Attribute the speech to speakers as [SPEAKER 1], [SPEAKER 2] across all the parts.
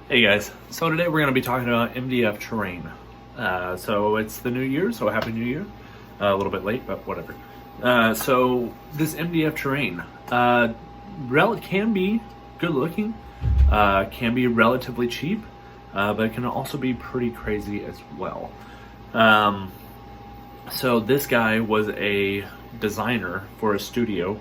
[SPEAKER 1] Hey guys, so today we're going to be talking about MDF Terrain. So it's the new year, so happy new year. A little bit late, but whatever. So this MDF Terrain can be good looking, can be relatively cheap, but it can also be pretty crazy as well. So this guy was a designer for a studio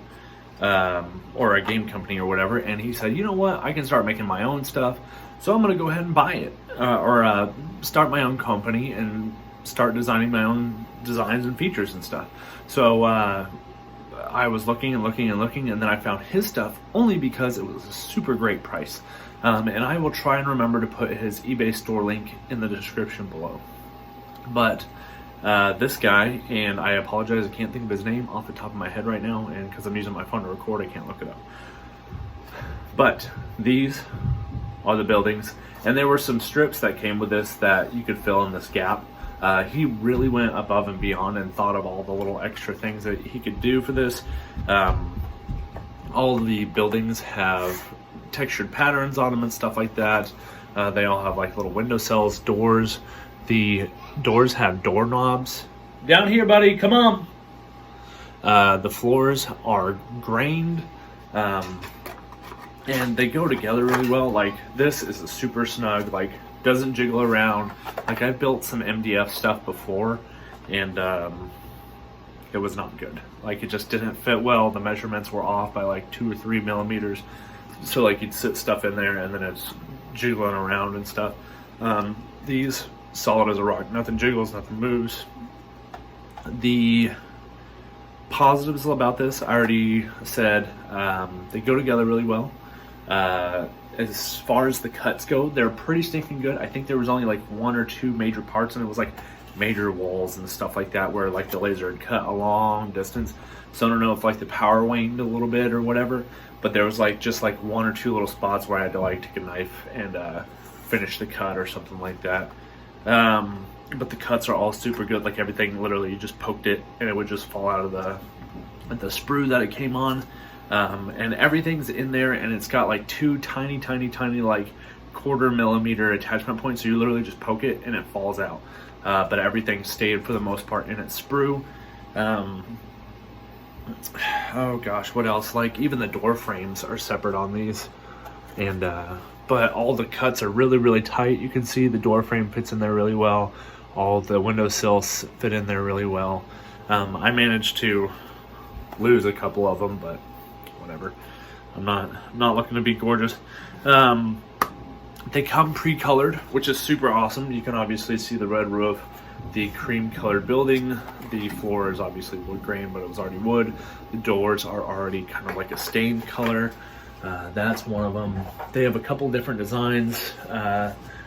[SPEAKER 1] or a game company or whatever, and he said, you know what, I can start making my own stuff, so I'm going to go ahead and buy it, or start my own company and start designing my own designs and features and stuff. So I was looking and looking and looking, and then I found his stuff only because it was a super great price. And I will try and remember to put his eBay store link in the description below. But this guy, and I apologize, I can't think of his name off the top of my head right now, and because I'm using my phone to record, I can't look it up. But these are the buildings, and there were some strips that came with this that you could fill in this gap. He really went above and beyond and thought of all the little extra things that he could do for this. All the buildings have textured patterns on them and stuff like that. They all have like little window sills, doors. The doors have doorknobs. Down here, buddy, come on. The floors are grained, and they go together really well. Like, this is a super snug, like, doesn't jiggle around. Like, I've built some MDF stuff before, and it was not good. Like, it just didn't fit well. The measurements were off by like 2 or 3 millimeters. So like, you'd sit stuff in there and then it's jiggling around and stuff. These, solid as a rock, nothing jiggles, nothing moves. The positives about this, I already said, they go together really well. As far as the cuts go, they're pretty stinking good. I think there was only like 1 or 2 major parts, and it was like major walls and stuff like that where like the laser had cut a long distance. So I don't know if like the power waned a little bit or whatever, but there was like just like 1 or 2 little spots where I had to like take a knife and finish the cut or something like that. But the cuts are all super good. Like, everything, literally, you just poked it and it would just fall out of the sprue that it came on. And everything's in there, and it's got like 2 tiny like 1/4 millimeter attachment points. So you literally just poke it and it falls out. But everything stayed for the most part in its sprue. Oh gosh, what else? Like, even the door frames are separate on these, and but all the cuts are really tight. You can see the door frame fits in there really well. All the window sills fit in there really well. I managed to lose a couple of them, but whatever. I'm not looking to be gorgeous. They come pre-colored, which is super awesome. You can obviously see the red roof, the cream colored building. The floor is obviously wood grain, but it was already wood. The doors are already kind of like a stained color. That's one of them. They have a couple different designs.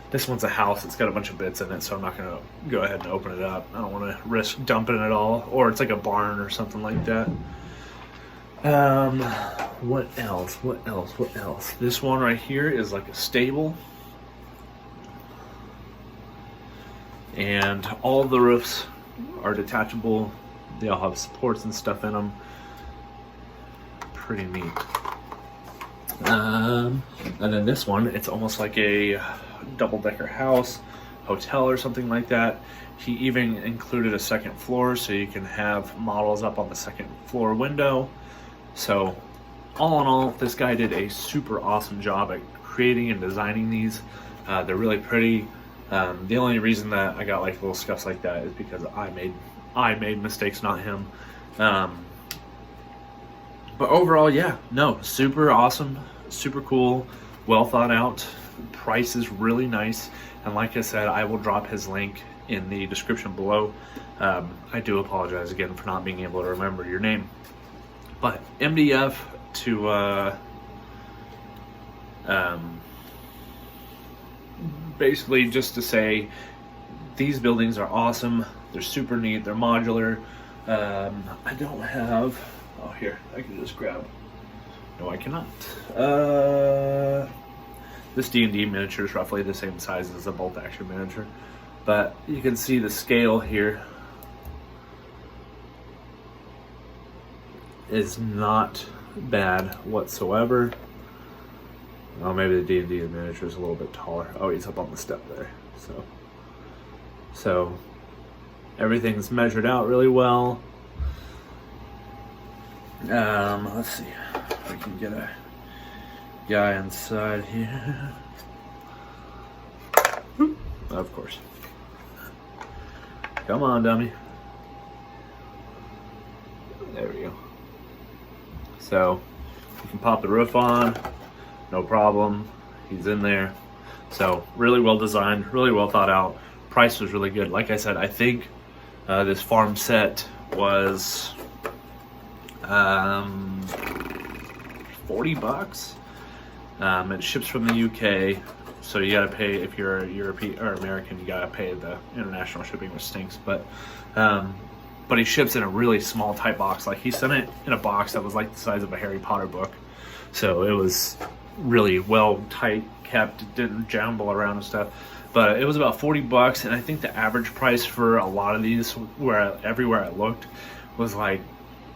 [SPEAKER 1] This one's a house. It's got a bunch of bits in it, so I'm not going to go ahead and open it up. I don't want to risk dumping it all. Or it's like a barn or something like that. What else? This one right here is like a stable. And all the roofs are detachable. They all have supports and stuff in them. Pretty neat. And then this one, it's almost like a double-decker house, hotel or something like that. He even included a second floor, so you can have models up on the second floor window. So all in all, this guy did a super awesome job at creating and designing these. They're really pretty. The only reason that I got like little scuffs like that is because I made mistakes, not him. But overall, yeah, no, super awesome, super cool, well thought out. Price is really nice, and like I said, I will drop his link in the description below. I do apologize again for not being able to remember your name. But MDF to basically just to say, these buildings are awesome. They're super neat. They're modular. I don't have. Oh, here, I can just grab. No, I cannot. This D&D miniature is roughly the same size as a bolt action miniature, but you can see the scale here is not bad whatsoever. Oh, maybe the D&D miniature is a little bit taller. Oh, he's up on the step there. So everything's measured out really well. Let's see if we can get a guy inside here. Of course. Come on, dummy. There we go. So you can pop the roof on, no problem. He's in there. So really well designed, really well thought out. Price was really good. Like I said, I think this farm set was $40. It ships from the UK, so you gotta pay if you're a European or American. You gotta pay the international shipping, which stinks. But he ships in a really small, tight box. Like he sent it in a box that was like the size of a Harry Potter book, so it was really well tight kept. It didn't jumble around and stuff. But it was about $40, and I think the average price for a lot of these, everywhere I looked, was like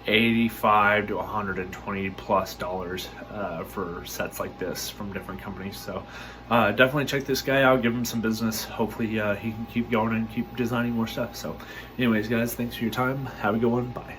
[SPEAKER 1] $85 to $120+ for sets like this from different companies. So definitely check this guy out, give him some business. Hopefully he can keep going and keep designing more stuff. So anyways, guys, thanks for your time. Have a good one. Bye.